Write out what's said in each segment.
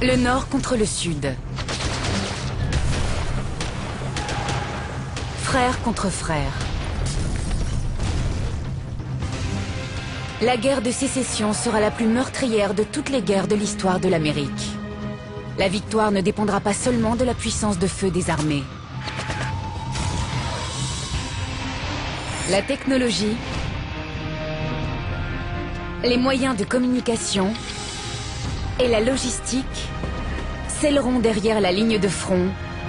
Le Nord contre le Sud. Frère contre frère. La guerre de sécession sera la plus meurtrière de toutes les guerres de l'histoire de l'Amérique. La victoire ne dépendra pas seulement de la puissance de feu des armées. La technologie, les moyens de communication et la logistique scelleront derrière la ligne de front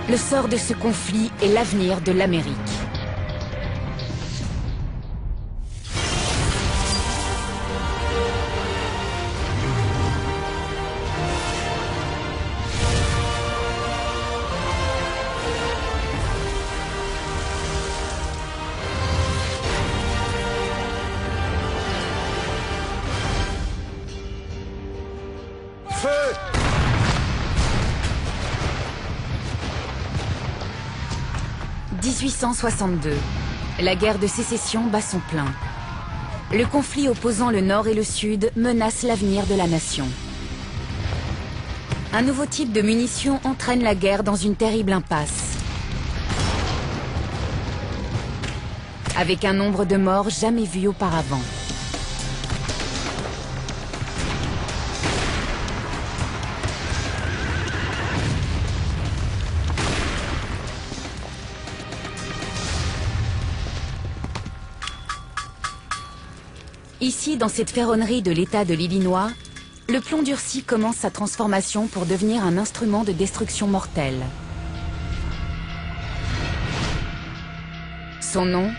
le sort de ce conflit et l'avenir de l'Amérique. Feu! 1862. La guerre de sécession bat son plein. Le conflit opposant le Nord et le Sud menace l'avenir de la nation. Un nouveau type de munitions entraîne la guerre dans une terrible impasse. Avec un nombre de morts jamais vu auparavant. Ici, dans cette ferronnerie de l'État de l'Illinois, le plomb durci commence sa transformation pour devenir un instrument de destruction mortelle. Son nom,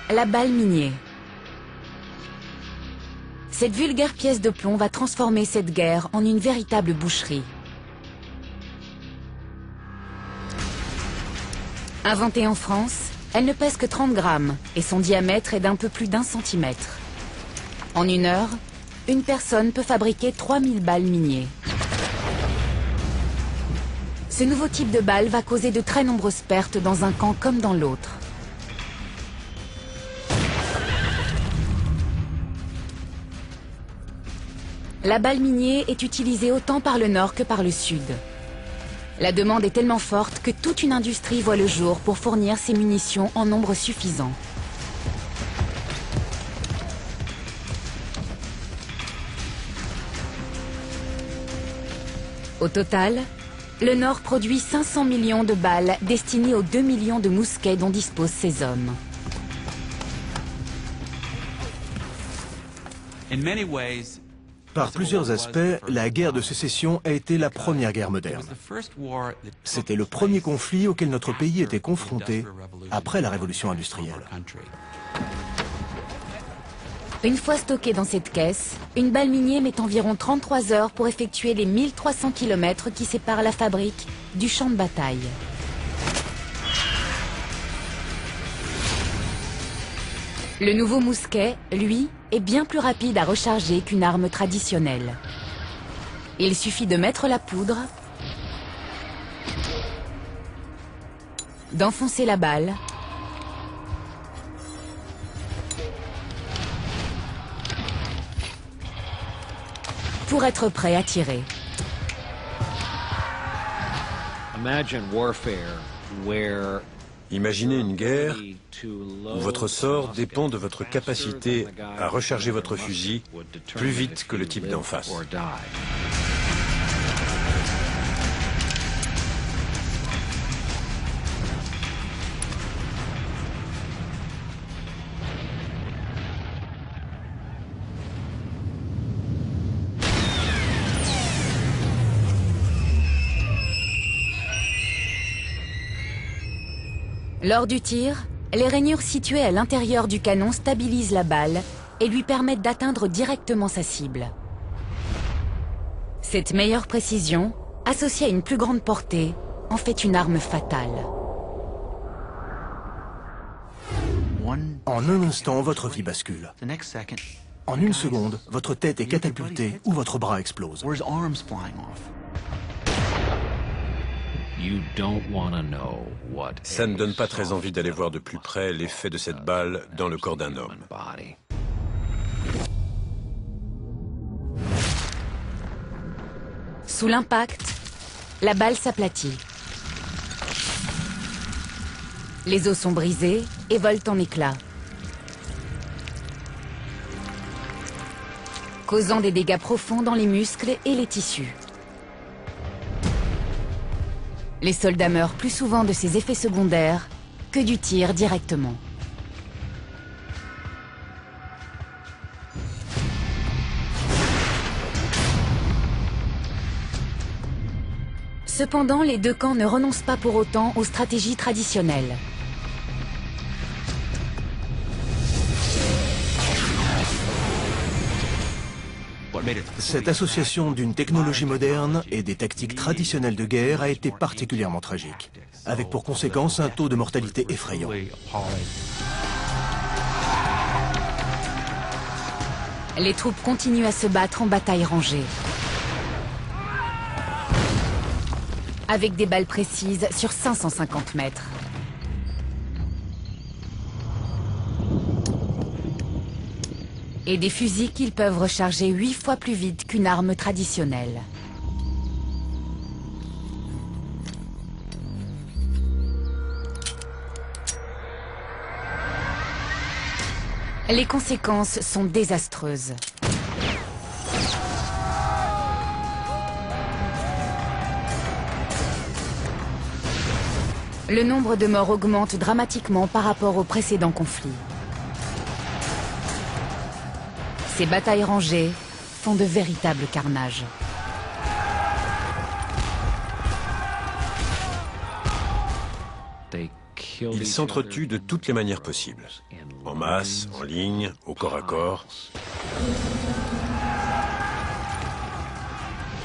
la balle minier. Cette vulgaire pièce de plomb va transformer cette guerre en une véritable boucherie. Inventée en France, elle ne pèse que 30 grammes et son diamètre est d'un peu plus d'1 centimètre. En une heure, une personne peut fabriquer 3000 balles minier. Ce nouveau type de balle va causer de très nombreuses pertes dans un camp comme dans l'autre. La balle minier est utilisée autant par le Nord que par le Sud. La demande est tellement forte que toute une industrie voit le jour pour fournir ces munitions en nombre suffisant. Au total, le Nord produit 500 millions de balles destinées aux 2 millions de mousquets dont disposent ces hommes. Par plusieurs aspects, la guerre de sécession a été la première guerre moderne. C'était le premier conflit auquel notre pays était confronté après la révolution industrielle. Une fois stockée dans cette caisse, une balle minier met environ 33 heures pour effectuer les 1300 km qui séparent la fabrique du champ de bataille. Le nouveau mousquet, lui, est bien plus rapide à recharger qu'une arme traditionnelle. Il suffit de mettre la poudre, d'enfoncer la balle, pour être prêt à tirer. Imaginez une guerre où votre sort dépend de votre capacité à recharger votre fusil plus vite que le type d'en face. Lors du tir, les rainures situées à l'intérieur du canon stabilisent la balle et lui permettent d'atteindre directement sa cible. Cette meilleure précision, associée à une plus grande portée, en fait une arme fatale. En un instant, votre vie bascule. En une seconde, votre tête est catapultée ou votre bras explose. Ça ne donne pas très envie d'aller voir de plus près l'effet de cette balle dans le corps d'un homme. Sous l'impact, la balle s'aplatit. Les os sont brisés et volent en éclats, causant des dégâts profonds dans les muscles et les tissus. Les soldats meurent plus souvent de ces effets secondaires que du tir directement. Cependant, les deux camps ne renoncent pas pour autant aux stratégies traditionnelles. Cette association d'une technologie moderne et des tactiques traditionnelles de guerre a été particulièrement tragique, avec pour conséquence un taux de mortalité effrayant. Les troupes continuent à se battre en bataille rangée, avec des balles précises sur 550 mètres. Et des fusils qu'ils peuvent recharger 8 fois plus vite qu'une arme traditionnelle. Les conséquences sont désastreuses. Le nombre de morts augmente dramatiquement par rapport au précédent conflit. Ces batailles rangées font de véritables carnages. Ils s'entretuent de toutes les manières possibles. En masse, en ligne, au corps à corps.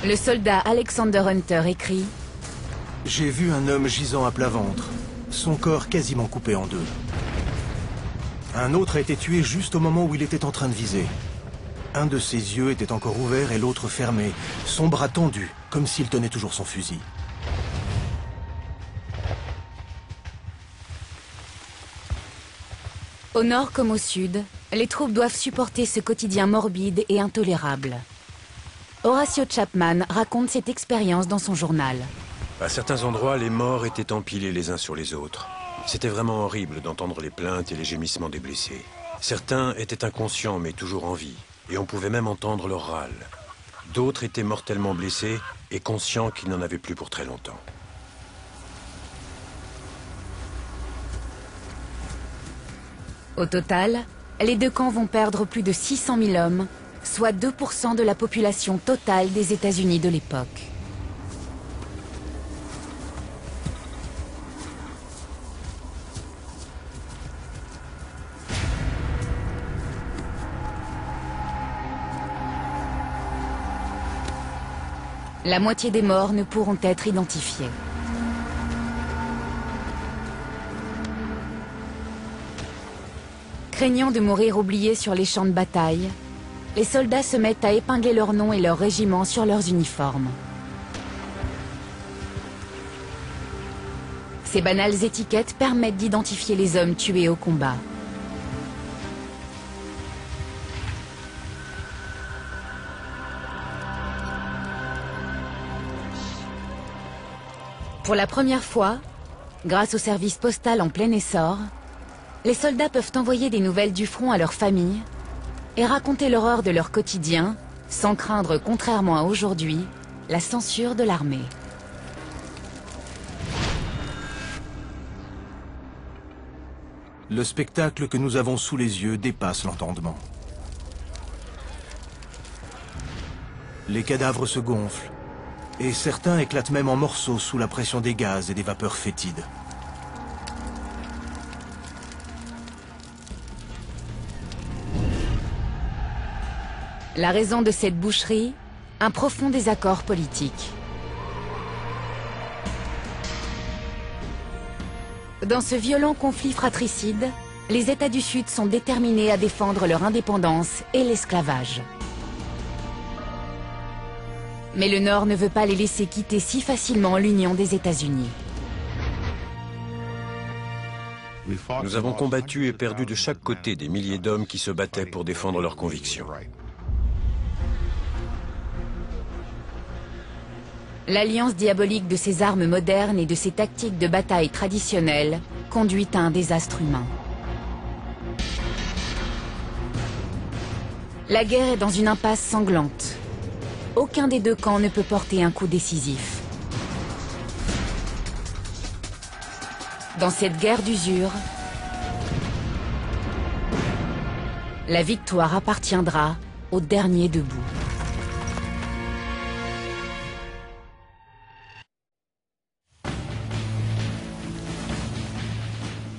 Le soldat Alexander Hunter écrit « J'ai vu un homme gisant à plat ventre, son corps quasiment coupé en deux. Un autre a été tué juste au moment où il était en train de viser. Un de ses yeux était encore ouvert et l'autre fermé, son bras tendu, comme s'il tenait toujours son fusil. » Au nord comme au sud, les troupes doivent supporter ce quotidien morbide et intolérable. Horatio Chapman raconte cette expérience dans son journal. À certains endroits, les morts étaient empilés les uns sur les autres. C'était vraiment horrible d'entendre les plaintes et les gémissements des blessés. Certains étaient inconscients mais toujours en vie, et on pouvait même entendre leur râle. D'autres étaient mortellement blessés et conscients qu'ils n'en avaient plus pour très longtemps. Au total, les deux camps vont perdre plus de 600 000 hommes, soit 2% de la population totale des États-Unis de l'époque. La moitié des morts ne pourront être identifiés. Craignant de mourir oubliés sur les champs de bataille, les soldats se mettent à épingler leurs noms et leurs régiments sur leurs uniformes. Ces banales étiquettes permettent d'identifier les hommes tués au combat. Pour la première fois, grâce au service postal en plein essor, les soldats peuvent envoyer des nouvelles du front à leurs familles et raconter l'horreur de leur quotidien sans craindre, contrairement à aujourd'hui, la censure de l'armée. Le spectacle que nous avons sous les yeux dépasse l'entendement. Les cadavres se gonflent et certains éclatent même en morceaux sous la pression des gaz et des vapeurs fétides. La raison de cette boucherie, un profond désaccord politique. Dans ce violent conflit fratricide, les États du Sud sont déterminés à défendre leur indépendance et l'esclavage. Mais le Nord ne veut pas les laisser quitter si facilement l'Union des États-Unis. Nous avons combattu et perdu de chaque côté des milliers d'hommes qui se battaient pour défendre leurs convictions. L'alliance diabolique de ces armes modernes et de ces tactiques de bataille traditionnelles conduit à un désastre humain. La guerre est dans une impasse sanglante. Aucun des deux camps ne peut porter un coup décisif. Dans cette guerre d'usure, la victoire appartiendra au dernier debout.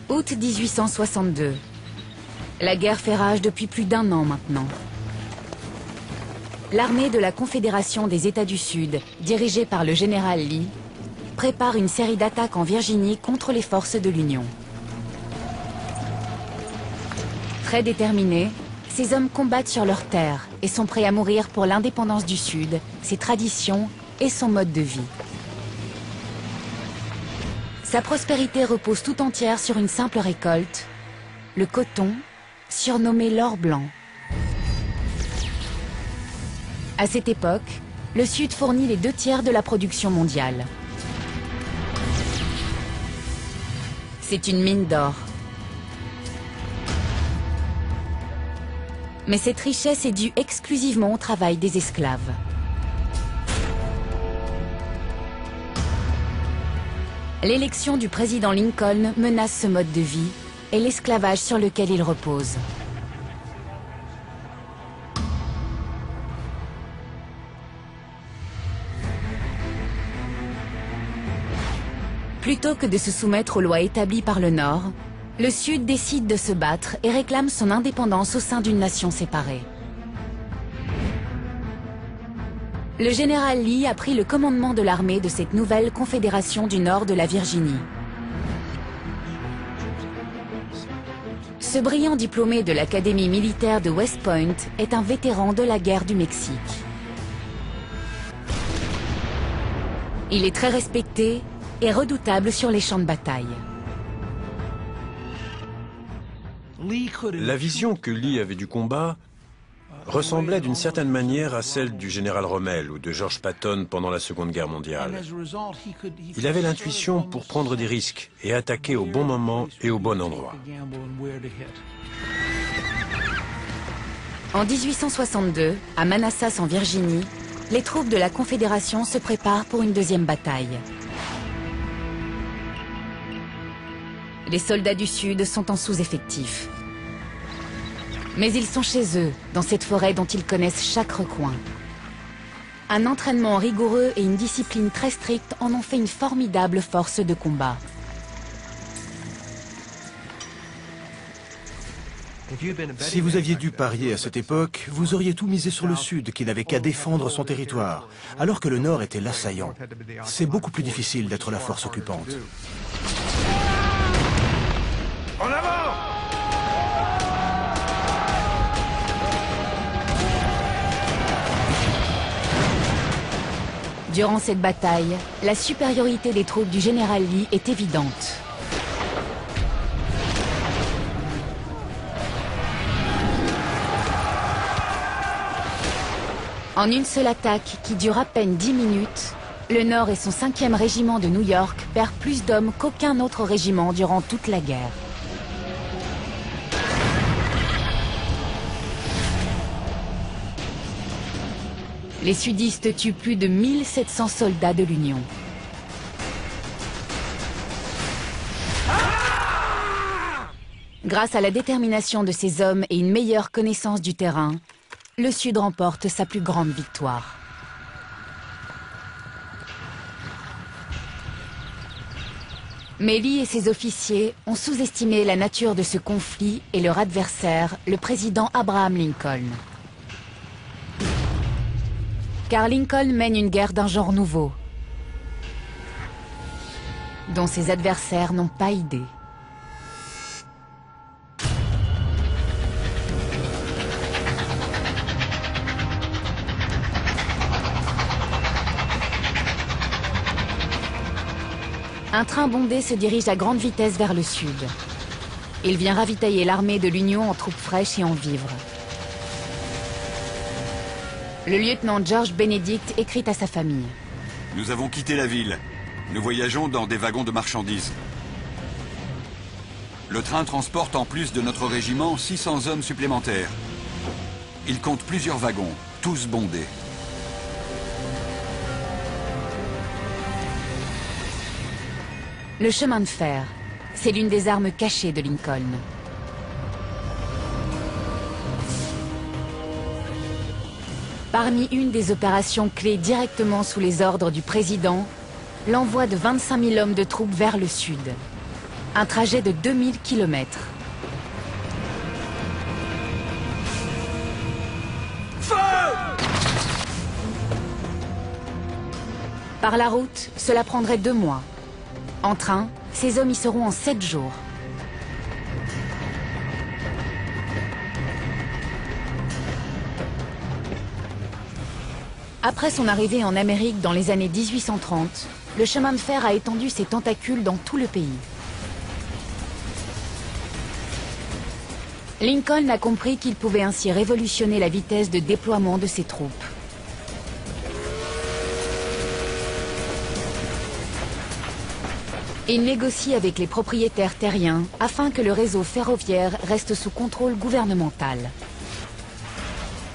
Août 1862. La guerre fait rage depuis plus d'1 an maintenant. L'armée de la Confédération des États du Sud, dirigée par le général Lee, prépare une série d'attaques en Virginie contre les forces de l'Union. Très déterminés, ces hommes combattent sur leur terre et sont prêts à mourir pour l'indépendance du Sud, ses traditions et son mode de vie. Sa prospérité repose tout entière sur une simple récolte, le coton, surnommé l'or blanc. À cette époque, le Sud fournit les 2/3 de la production mondiale. C'est une mine d'or. Mais cette richesse est due exclusivement au travail des esclaves. L'élection du président Lincoln menace ce mode de vie et l'esclavage sur lequel il repose. Plutôt que de se soumettre aux lois établies par le Nord, le Sud décide de se battre et réclame son indépendance au sein d'une nation séparée. Le général Lee a pris le commandement de l'armée de cette nouvelle confédération du nord de la Virginie. Ce brillant diplômé de l'Académie militaire de West Point est un vétéran de la guerre du Mexique. Il est très respecté et redoutable sur les champs de bataille. La vision que Lee avait du combat ressemblait d'une certaine manière à celle du général Rommel ou de George Patton pendant la Seconde Guerre mondiale. Il avait l'intuition pour prendre des risques et attaquer au bon moment et au bon endroit. En 1862, à Manassas en Virginie, les troupes de la Confédération se préparent pour une deuxième bataille. Les soldats du Sud sont en sous-effectif. Mais ils sont chez eux, dans cette forêt dont ils connaissent chaque recoin. Un entraînement rigoureux et une discipline très stricte en ont fait une formidable force de combat. Si vous aviez dû parier à cette époque, vous auriez tout misé sur le Sud, qui n'avait qu'à défendre son territoire, alors que le Nord était l'assaillant. C'est beaucoup plus difficile d'être la force occupante. En avant! Durant cette bataille, la supériorité des troupes du général Lee est évidente. En une seule attaque qui dure à peine 10 minutes, le Nord et son 5e régiment de New York perdent plus d'hommes qu'aucun autre régiment durant toute la guerre. Les sudistes tuent plus de 1700 soldats de l'Union. Grâce à la détermination de ces hommes et une meilleure connaissance du terrain, le Sud remporte sa plus grande victoire. Mais Lee et ses officiers ont sous-estimé la nature de ce conflit et leur adversaire, le président Abraham Lincoln. Car Lincoln mène une guerre d'un genre nouveau, dont ses adversaires n'ont pas idée. Un train bondé se dirige à grande vitesse vers le sud. Il vient ravitailler l'armée de l'Union en troupes fraîches et en vivres. Le lieutenant George Benedict écrit à sa famille. Nous avons quitté la ville. Nous voyageons dans des wagons de marchandises. Le train transporte en plus de notre régiment 600 hommes supplémentaires. Il compte plusieurs wagons, tous bondés. Le chemin de fer, c'est l'une des armes cachées de Lincoln. Parmi une des opérations clés directement sous les ordres du président, l'envoi de 25 000 hommes de troupes vers le sud. Un trajet de 2000 km. Feu! Par la route, cela prendrait 2 mois. En train, ces hommes y seront en 7 jours. Après son arrivée en Amérique dans les années 1830, le chemin de fer a étendu ses tentacules dans tout le pays. Lincoln a compris qu'il pouvait ainsi révolutionner la vitesse de déploiement de ses troupes. Il négocie avec les propriétaires terriens afin que le réseau ferroviaire reste sous contrôle gouvernemental.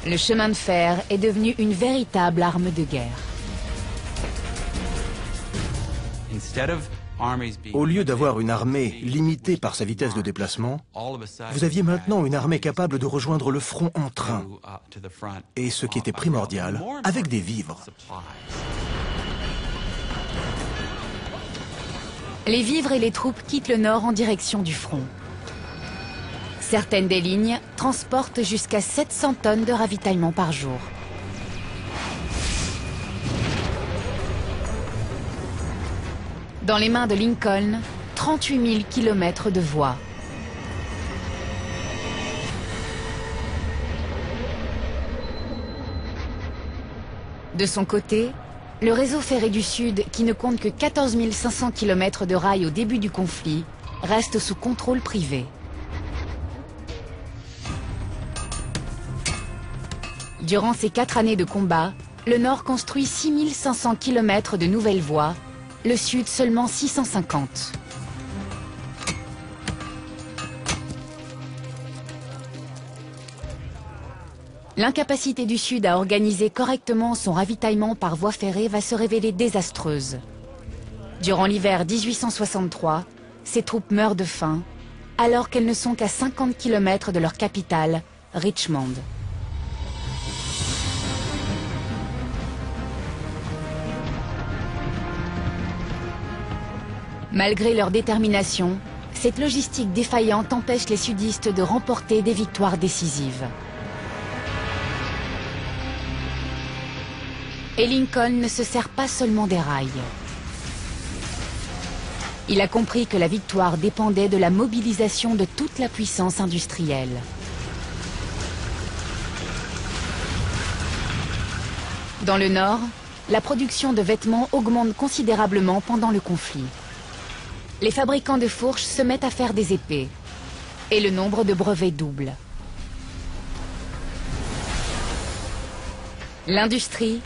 Le chemin de fer est devenu une véritable arme de guerre. Au lieu d'avoir une armée limitée par sa vitesse de déplacement, vous aviez maintenant une armée capable de rejoindre le front en train. Et ce qui était primordial, avec des vivres. Les vivres et les troupes quittent le nord en direction du front. Certaines des lignes transportent jusqu'à 700 tonnes de ravitaillement par jour. Dans les mains de Lincoln, 38 000 km de voies. De son côté, le réseau ferré du Sud, qui ne compte que 14 500 km de rails au début du conflit, reste sous contrôle privé. Durant ces 4 années de combat, le Nord construit 6 500 km de nouvelles voies, le Sud seulement 650. L'incapacité du Sud à organiser correctement son ravitaillement par voie ferrée va se révéler désastreuse. Durant l'hiver 1863, ses troupes meurent de faim, alors qu'elles ne sont qu'à 50 km de leur capitale, Richmond. Malgré leur détermination, cette logistique défaillante empêche les sudistes de remporter des victoires décisives. Et Lincoln ne se sert pas seulement des rails. Il a compris que la victoire dépendait de la mobilisation de toute la puissance industrielle. Dans le Nord, la production de vêtements augmente considérablement pendant le conflit. Les fabricants de fourches se mettent à faire des épées, et le nombre de brevets double. L'industrie,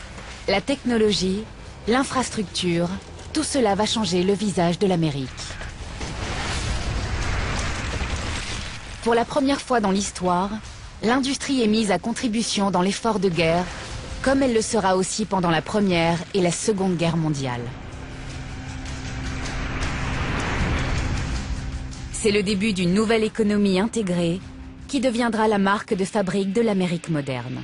la technologie, l'infrastructure, tout cela va changer le visage de l'Amérique. Pour la première fois dans l'histoire, l'industrie est mise à contribution dans l'effort de guerre, comme elle le sera aussi pendant la Première et la Seconde Guerre mondiale. C'est le début d'une nouvelle économie intégrée qui deviendra la marque de fabrique de l'Amérique moderne.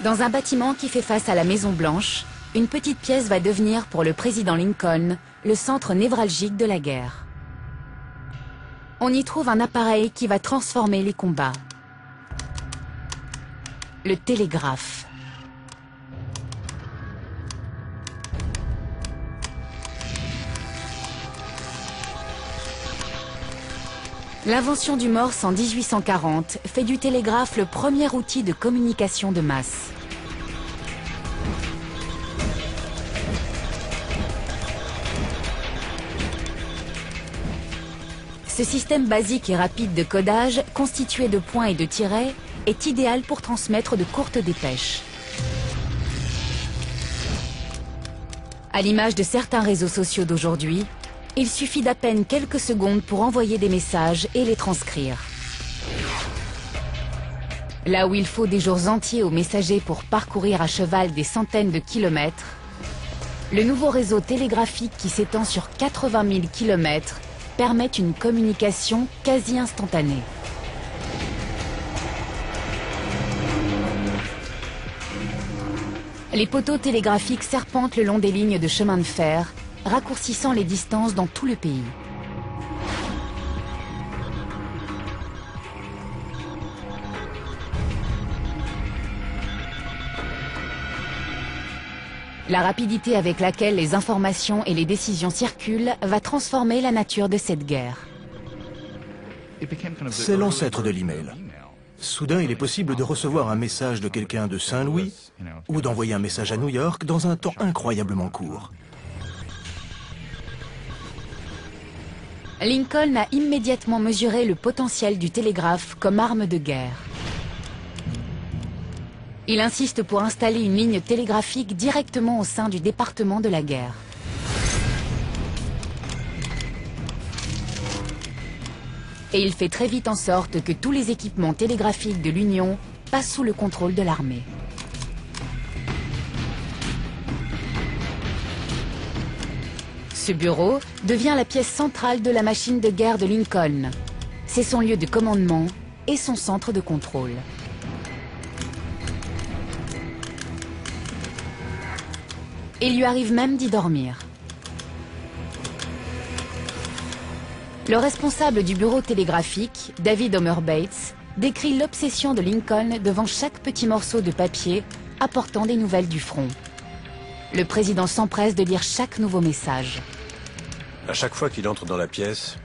Dans un bâtiment qui fait face à la Maison Blanche, une petite pièce va devenir pour le président Lincoln le centre névralgique de la guerre. On y trouve un appareil qui va transformer les combats. Le télégraphe. L'invention du Morse en 1840 fait du télégraphe le premier outil de communication de masse. Ce système basique et rapide de codage, constitué de points et de tirets, est idéal pour transmettre de courtes dépêches. À l'image de certains réseaux sociaux d'aujourd'hui, il suffit d'à peine quelques secondes pour envoyer des messages et les transcrire. Là où il faut des jours entiers aux messagers pour parcourir à cheval des centaines de kilomètres, le nouveau réseau télégraphique qui s'étend sur 80 000 kilomètres permet une communication quasi instantanée. Les poteaux télégraphiques serpentent le long des lignes de chemin de fer, raccourcissant les distances dans tout le pays. La rapidité avec laquelle les informations et les décisions circulent va transformer la nature de cette guerre. C'est l'ancêtre de l'email. Soudain, il est possible de recevoir un message de quelqu'un de Saint-Louis ou d'envoyer un message à New York dans un temps incroyablement court. Lincoln a immédiatement mesuré le potentiel du télégraphe comme arme de guerre. Il insiste pour installer une ligne télégraphique directement au sein du département de la guerre. Et il fait très vite en sorte que tous les équipements télégraphiques de l'Union passent sous le contrôle de l'armée. Ce bureau devient la pièce centrale de la machine de guerre de Lincoln. C'est son lieu de commandement et son centre de contrôle. Il lui arrive même d'y dormir. Le responsable du bureau télégraphique, David Homer Bates, décrit l'obsession de Lincoln devant chaque petit morceau de papier apportant des nouvelles du front. Le président s'empresse de lire chaque nouveau message. À chaque fois qu'il entre dans la pièce,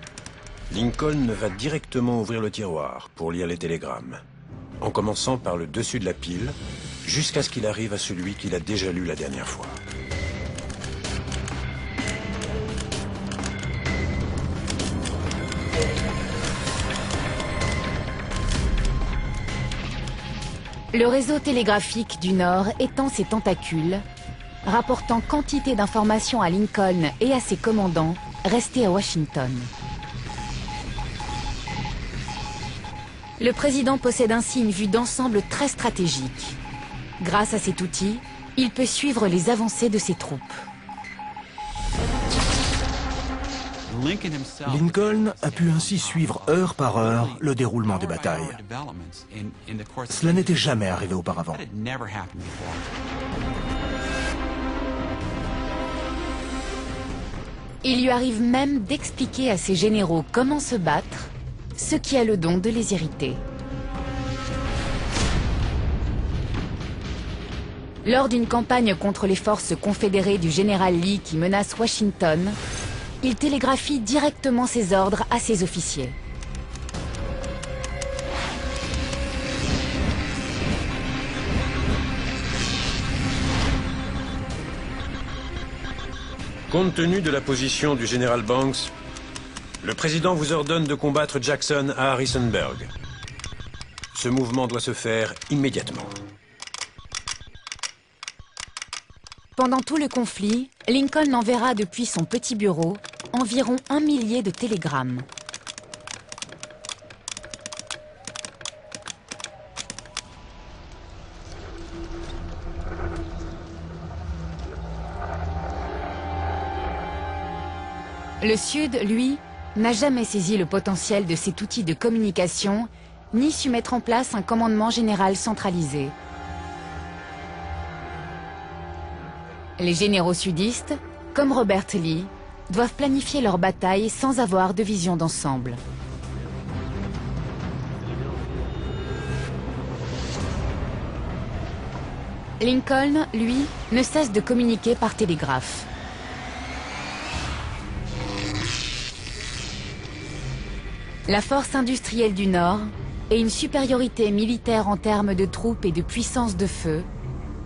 Lincoln va directement ouvrir le tiroir pour lire les télégrammes, en commençant par le dessus de la pile, jusqu'à ce qu'il arrive à celui qu'il a déjà lu la dernière fois. Le réseau télégraphique du Nord étend ses tentacules, rapportant quantité d'informations à Lincoln et à ses commandants restés à Washington. Le président possède ainsi une vue d'ensemble très stratégique. Grâce à cet outil, il peut suivre les avancées de ses troupes. Lincoln a pu ainsi suivre heure par heure le déroulement des batailles. Cela n'était jamais arrivé auparavant. Il lui arrive même d'expliquer à ses généraux comment se battre, ce qui a le don de les irriter. Lors d'une campagne contre les forces confédérées du général Lee qui menacent Washington, il télégraphie directement ses ordres à ses officiers. Compte tenu de la position du général Banks, le président vous ordonne de combattre Jackson à Harrisonburg. Ce mouvement doit se faire immédiatement. Pendant tout le conflit, Lincoln enverra depuis son petit bureau environ 1 millier de télégrammes. Le Sud, lui, n'a jamais saisi le potentiel de cet outil de communication, ni su mettre en place un commandement général centralisé. Les généraux sudistes, comme Robert Lee, doivent planifier leur bataille sans avoir de vision d'ensemble. Lincoln, lui, ne cesse de communiquer par télégraphe. La force industrielle du Nord et une supériorité militaire en termes de troupes et de puissance de feu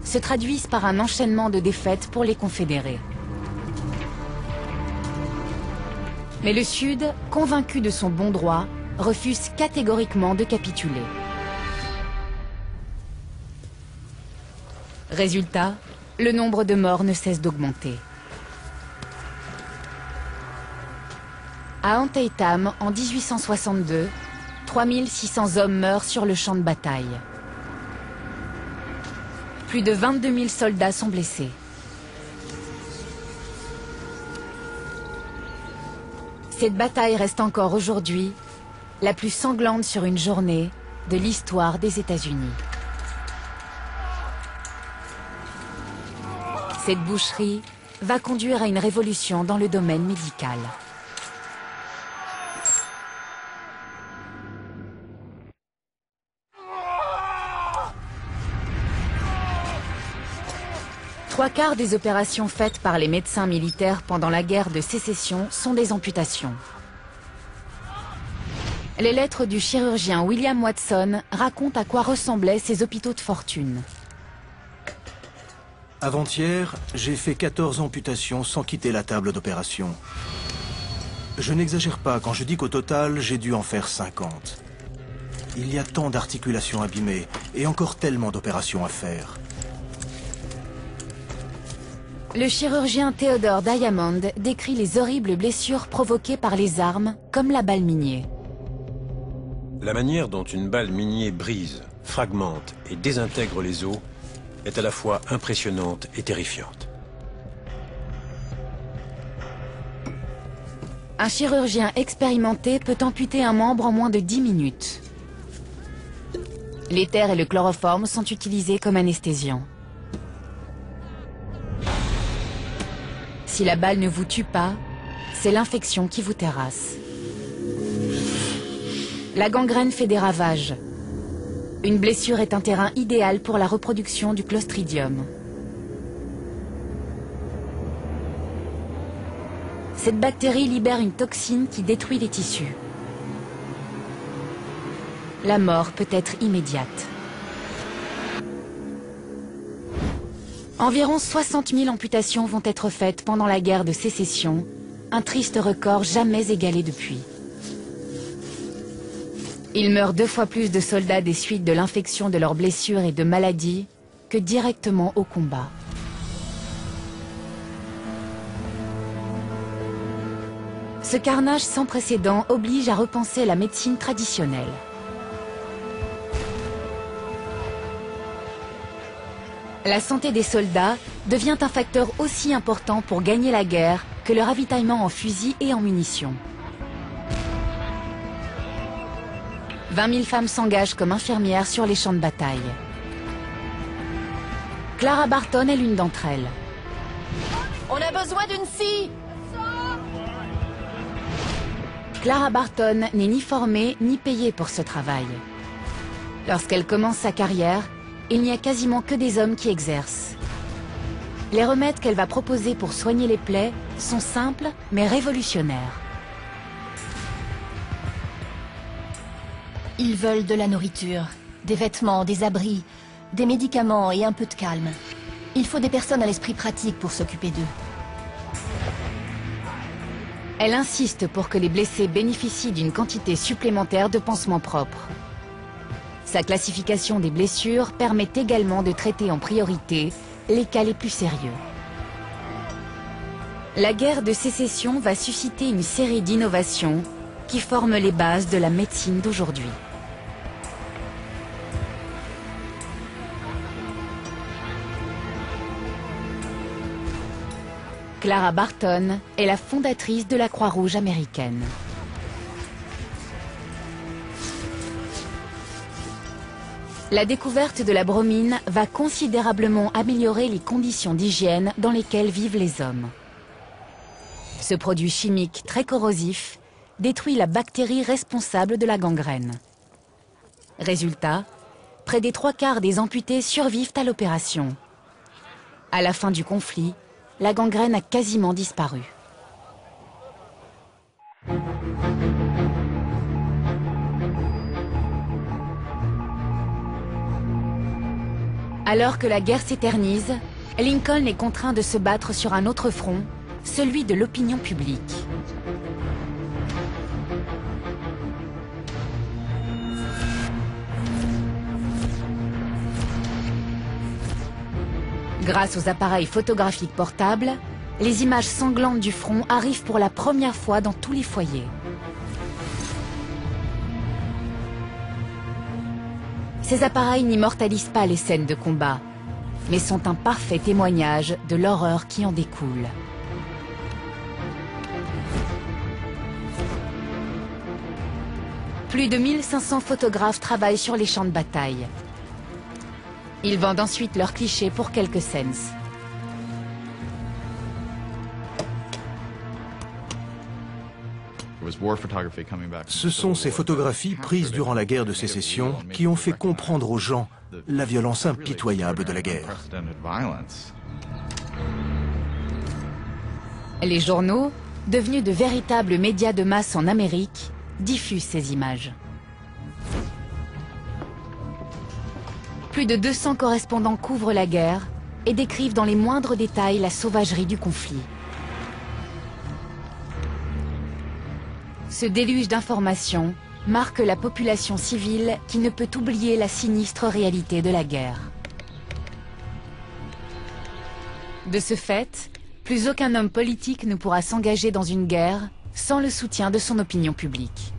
se traduisent par un enchaînement de défaites pour les Confédérés. Mais le Sud, convaincu de son bon droit, refuse catégoriquement de capituler. Résultat, le nombre de morts ne cesse d'augmenter. À Antietam, en 1862, 3600 hommes meurent sur le champ de bataille. Plus de 22 000 soldats sont blessés. Cette bataille reste encore aujourd'hui la plus sanglante sur une journée de l'histoire des États-Unis. Cette boucherie va conduire à une révolution dans le domaine médical. Trois quarts des opérations faites par les médecins militaires pendant la guerre de sécession sont des amputations. Les lettres du chirurgien William Watson racontent à quoi ressemblaient ces hôpitaux de fortune. Avant-hier, j'ai fait 14 amputations sans quitter la table d'opération. Je n'exagère pas quand je dis qu'au total, j'ai dû en faire 50. Il y a tant d'articulations abîmées et encore tellement d'opérations à faire. Le chirurgien Theodore Diamond décrit les horribles blessures provoquées par les armes, comme la balle Minié. La manière dont une balle Minié brise, fragmente et désintègre les os est à la fois impressionnante et terrifiante. Un chirurgien expérimenté peut amputer un membre en moins de 10 minutes. L'éther et le chloroforme sont utilisés comme anesthésiants. Si la balle ne vous tue pas, c'est l'infection qui vous terrasse. La gangrène fait des ravages. Une blessure est un terrain idéal pour la reproduction du Clostridium. Cette bactérie libère une toxine qui détruit les tissus. La mort peut être immédiate. Environ 60 000 amputations vont être faites pendant la guerre de sécession, un triste record jamais égalé depuis. Il meurt 2 fois plus de soldats des suites de l'infection de leurs blessures et de maladies que directement au combat. Ce carnage sans précédent oblige à repenser la médecine traditionnelle. La santé des soldats devient un facteur aussi important pour gagner la guerre que le ravitaillement en fusils et en munitions. 20 000 femmes s'engagent comme infirmières sur les champs de bataille. Clara Barton est l'une d'entre elles. On a besoin d'une scie! Clara Barton n'est ni formée ni payée pour ce travail. Lorsqu'elle commence sa carrière, il n'y a quasiment que des hommes qui exercent. Les remèdes qu'elle va proposer pour soigner les plaies sont simples mais révolutionnaires. Ils veulent de la nourriture, des vêtements, des abris, des médicaments et un peu de calme. Il faut des personnes à l'esprit pratique pour s'occuper d'eux. Elle insiste pour que les blessés bénéficient d'une quantité supplémentaire de pansements propres. Sa classification des blessures permet également de traiter en priorité les cas les plus sérieux. La guerre de sécession va susciter une série d'innovations qui forment les bases de la médecine d'aujourd'hui. Clara Barton est la fondatrice de la Croix-Rouge américaine. La découverte de la bromine va considérablement améliorer les conditions d'hygiène dans lesquelles vivent les hommes. Ce produit chimique très corrosif détruit la bactérie responsable de la gangrène. Résultat, près des 3/4 des amputés survivent à l'opération. À la fin du conflit, la gangrène a quasiment disparu. Alors que la guerre s'éternise, Lincoln est contraint de se battre sur un autre front, celui de l'opinion publique. Grâce aux appareils photographiques portables, les images sanglantes du front arrivent pour la première fois dans tous les foyers. Ces appareils n'immortalisent pas les scènes de combat, mais sont un parfait témoignage de l'horreur qui en découle. Plus de 1500 photographes travaillent sur les champs de bataille. Ils vendent ensuite leurs clichés pour quelques cents. Ce sont ces photographies prises durant la guerre de sécession qui ont fait comprendre aux gens la violence impitoyable de la guerre. Les journaux, devenus de véritables médias de masse en Amérique, diffusent ces images. Plus de 200 correspondants couvrent la guerre et décrivent dans les moindres détails la sauvagerie du conflit. Ce déluge d'informations marque la population civile qui ne peut oublier la sinistre réalité de la guerre. De ce fait, plus aucun homme politique ne pourra s'engager dans une guerre sans le soutien de son opinion publique.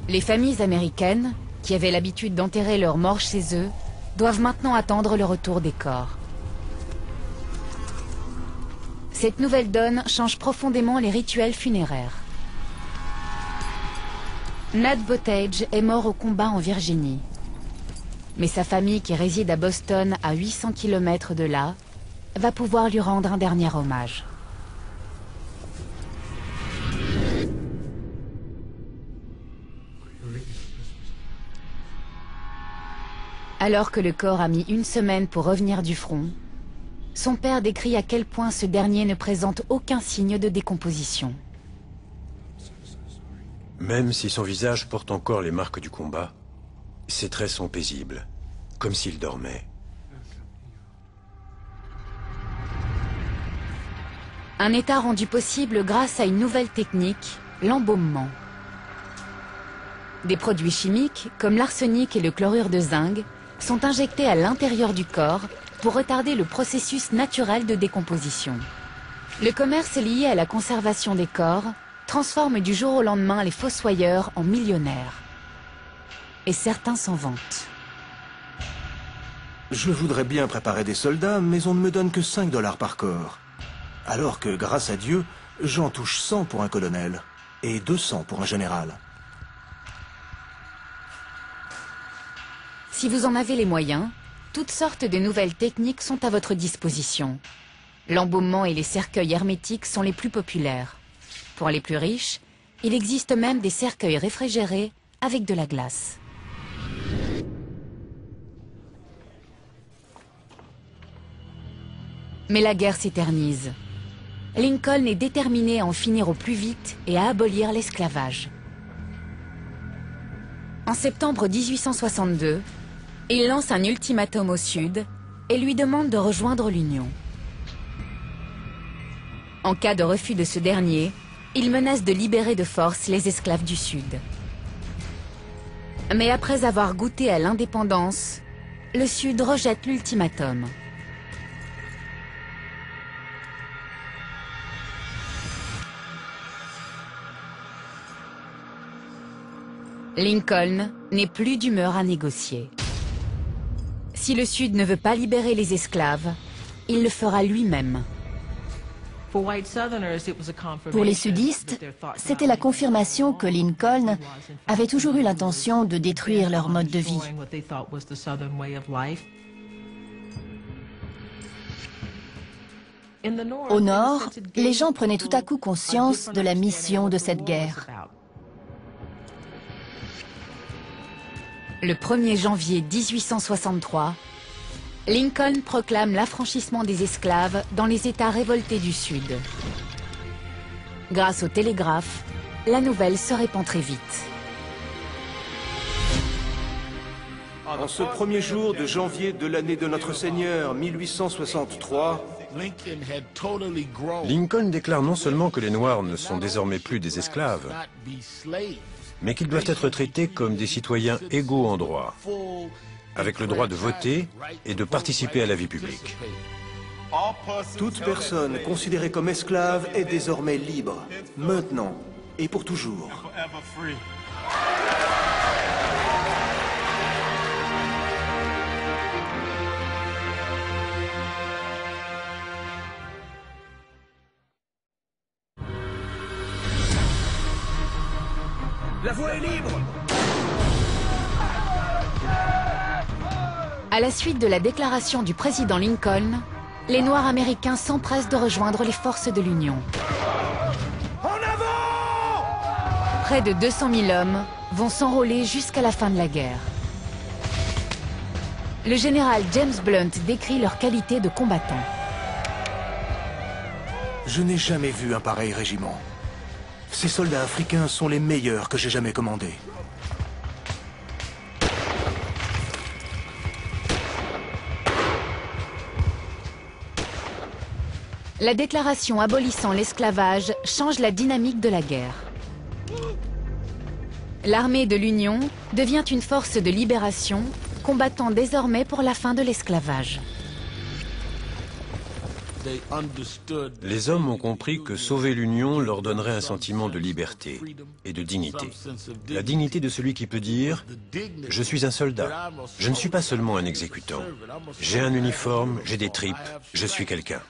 Les familles américaines, qui avaient l'habitude d'enterrer leurs morts chez eux, doivent maintenant attendre le retour des corps. Cette nouvelle donne change profondément les rituels funéraires. Nat Bottage est mort au combat en Virginie. Mais sa famille, qui réside à Boston, à 800 km de là, va pouvoir lui rendre un dernier hommage. Alors que le corps a mis une semaine pour revenir du front, son père décrit à quel point ce dernier ne présente aucun signe de décomposition. Même si son visage porte encore les marques du combat, ses traits sont paisibles, comme s'il dormait. Un état rendu possible grâce à une nouvelle technique, l'embaumement. Des produits chimiques, comme l'arsenic et le chlorure de zinc, sont injectés à l'intérieur du corps pour retarder le processus naturel de décomposition. Le commerce lié à la conservation des corps transforme du jour au lendemain les fossoyeurs en millionnaires. Et certains s'en vantent. Je voudrais bien préparer des soldats, mais on ne me donne que 5 $ par corps. Alors que, grâce à Dieu, j'en touche 100 pour un colonel et 200 pour un général. Si vous en avez les moyens, toutes sortes de nouvelles techniques sont à votre disposition. L'embaumement et les cercueils hermétiques sont les plus populaires. Pour les plus riches, il existe même des cercueils réfrigérés avec de la glace. Mais la guerre s'éternise. Lincoln est déterminé à en finir au plus vite et à abolir l'esclavage. En septembre 1862, il lance un ultimatum au Sud et lui demande de rejoindre l'Union. En cas de refus de ce dernier, il menace de libérer de force les esclaves du Sud. Mais après avoir goûté à l'indépendance, le Sud rejette l'ultimatum. Lincoln n'est plus d'humeur à négocier. Si le Sud ne veut pas libérer les esclaves, il le fera lui-même. Pour les sudistes, c'était la confirmation que Lincoln avait toujours eu l'intention de détruire leur mode de vie. Au nord, les gens prenaient tout à coup conscience de la mission de cette guerre. Le 1er janvier 1863, Lincoln proclame l'affranchissement des esclaves dans les États révoltés du Sud. Grâce au télégraphe, la nouvelle se répand très vite. En ce premier jour de janvier de l'année de notre Seigneur 1863, Lincoln déclare non seulement que les Noirs ne sont désormais plus des esclaves, mais qu'ils doivent être traités comme des citoyens égaux en droit, avec le droit de voter et de participer à la vie publique. Toute personne considérée comme esclave est désormais libre, maintenant et pour toujours. La voie est libre! À la suite de la déclaration du président Lincoln, les Noirs américains s'empressent de rejoindre les forces de l'Union. En avant! Près de 200 000 hommes vont s'enrôler jusqu'à la fin de la guerre. Le général James Blunt décrit leur qualité de combattants. Je n'ai jamais vu un pareil régiment. Ces soldats africains sont les meilleurs que j'ai jamais commandés. La déclaration abolissant l'esclavage change la dynamique de la guerre. L'armée de l'Union devient une force de libération, combattant désormais pour la fin de l'esclavage. Les hommes ont compris que sauver l'Union leur donnerait un sentiment de liberté et de dignité. La dignité de celui qui peut dire « Je suis un soldat, je ne suis pas seulement un exécutant. J'ai un uniforme, j'ai des tripes, je suis quelqu'un. »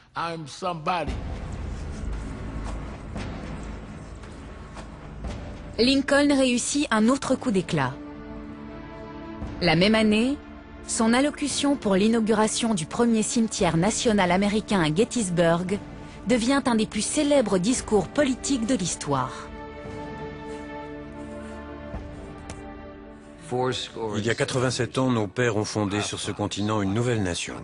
Lincoln réussit un autre coup d'éclat. La même année, son allocution pour l'inauguration du premier cimetière national américain à Gettysburg devient un des plus célèbres discours politiques de l'histoire. Il y a 87 ans, nos pères ont fondé sur ce continent une nouvelle nation.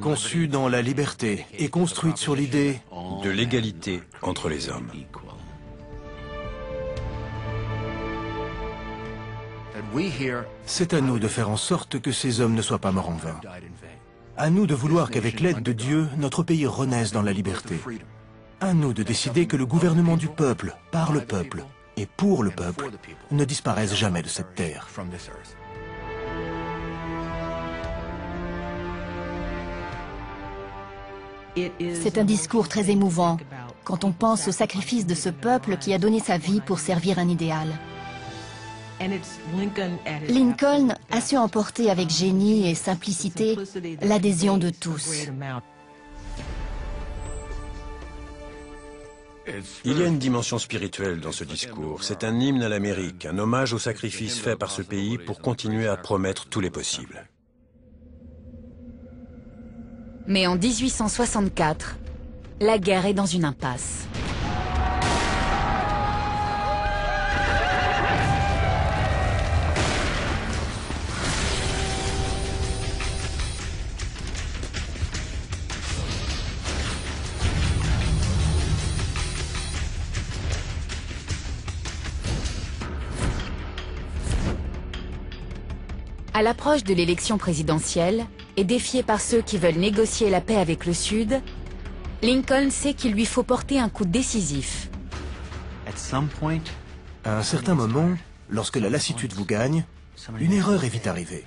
Conçue dans la liberté et construite sur l'idée De l'égalité entre les hommes. C'est à nous de faire en sorte que ces hommes ne soient pas morts en vain. À nous de vouloir qu'avec l'aide de Dieu, notre pays renaisse dans la liberté. À nous de décider que le gouvernement du peuple, par le peuple et pour le peuple, ne disparaisse jamais de cette terre. C'est un discours très émouvant quand on pense au sacrifice de ce peuple qui a donné sa vie pour servir un idéal. Lincoln a su emporter avec génie et simplicité l'adhésion de tous. Il y a une dimension spirituelle dans ce discours. C'est un hymne à l'Amérique, un hommage au sacrifice fait par ce pays pour continuer à promettre tous les possibles. Mais en 1864, la guerre est dans une impasse. À l'approche de l'élection présidentielle, et défié par ceux qui veulent négocier la paix avec le Sud, Lincoln sait qu'il lui faut porter un coup décisif. À un certain moment, lorsque la lassitude vous gagne, une erreur est vite arrivée.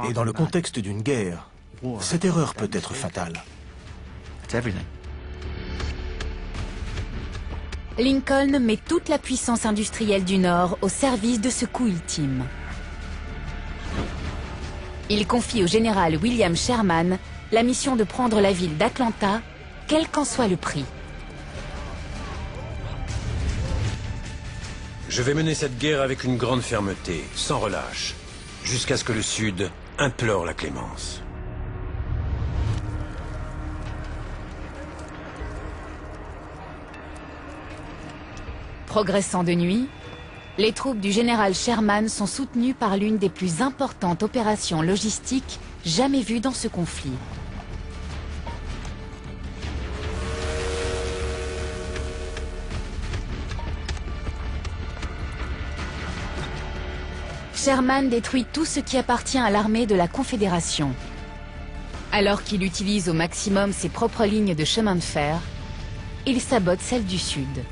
Et dans le contexte d'une guerre, cette erreur peut être fatale. Lincoln met toute la puissance industrielle du Nord au service de ce coup ultime. Il confie au général William Sherman la mission de prendre la ville d'Atlanta, quel qu'en soit le prix. Je vais mener cette guerre avec une grande fermeté, sans relâche, jusqu'à ce que le Sud implore la clémence. Progressant de nuit, les troupes du général Sherman sont soutenues par l'une des plus importantes opérations logistiques jamais vues dans ce conflit. Sherman détruit tout ce qui appartient à l'armée de la Confédération. Alors qu'il utilise au maximum ses propres lignes de chemin de fer, il sabote celles du sud.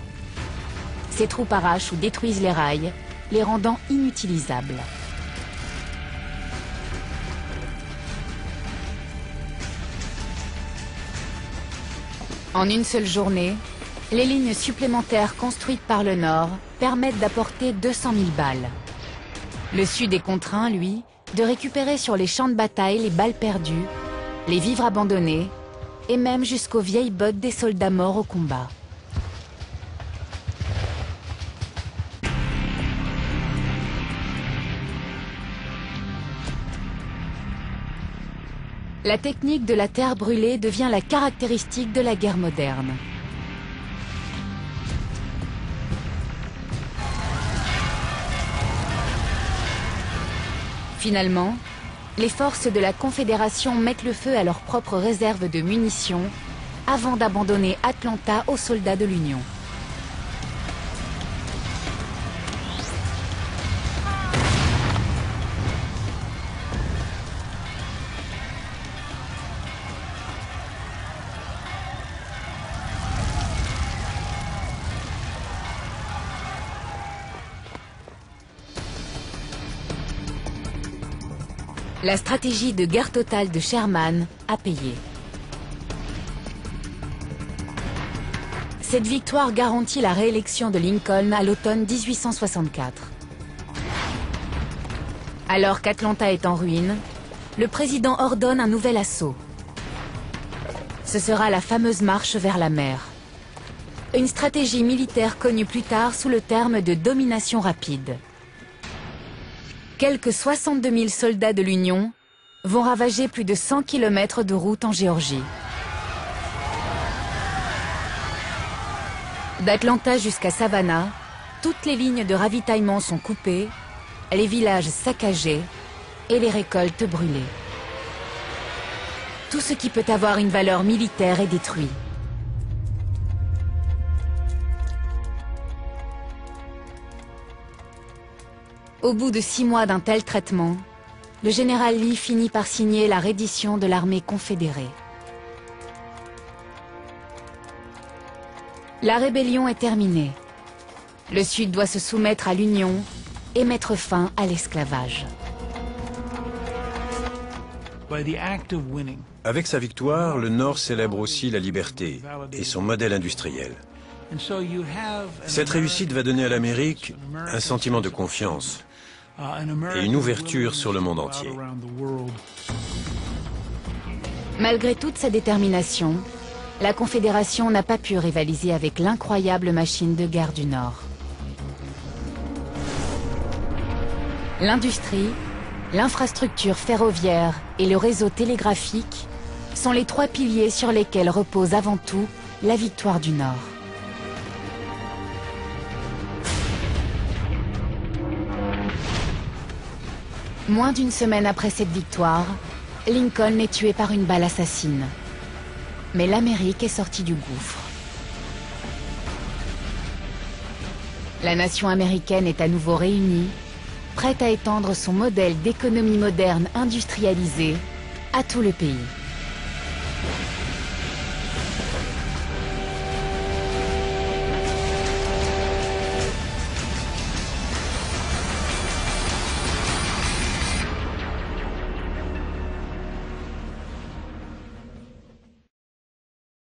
Ses troupes arrachent ou détruisent les rails, les rendant inutilisables. En une seule journée, les lignes supplémentaires construites par le Nord permettent d'apporter 200 000 balles. Le Sud est contraint, lui, de récupérer sur les champs de bataille les balles perdues, les vivres abandonnés et même jusqu'aux vieilles bottes des soldats morts au combat. La technique de la terre brûlée devient la caractéristique de la guerre moderne. Finalement, les forces de la Confédération mettent le feu à leurs propres réserves de munitions avant d'abandonner Atlanta aux soldats de l'Union. La stratégie de guerre totale de Sherman a payé. Cette victoire garantit la réélection de Lincoln à l'automne 1864. Alors qu'Atlanta est en ruine, le président ordonne un nouvel assaut. Ce sera la fameuse marche vers la mer. Une stratégie militaire connue plus tard sous le terme de domination rapide. Quelques 62 000 soldats de l'Union vont ravager plus de 100 km de route en Géorgie. D'Atlanta jusqu'à Savannah, toutes les lignes de ravitaillement sont coupées, les villages saccagés et les récoltes brûlées. Tout ce qui peut avoir une valeur militaire est détruit. Au bout de 6 mois d'un tel traitement, le général Lee finit par signer la reddition de l'armée confédérée. La rébellion est terminée. Le Sud doit se soumettre à l'Union et mettre fin à l'esclavage. Avec sa victoire, le Nord célèbre aussi la liberté et son modèle industriel. Cette réussite va donner à l'Amérique un sentiment de confiance et une ouverture sur le monde entier. Malgré toute sa détermination, la Confédération n'a pas pu rivaliser avec l'incroyable machine de guerre du Nord. L'industrie, l'infrastructure ferroviaire et le réseau télégraphique sont les 3 piliers sur lesquels repose avant tout la victoire du Nord. Moins d'une semaine après cette victoire, Lincoln est tué par une balle assassine. Mais l'Amérique est sortie du gouffre. La nation américaine est à nouveau réunie, prête à étendre son modèle d'économie moderne industrialisée à tout le pays.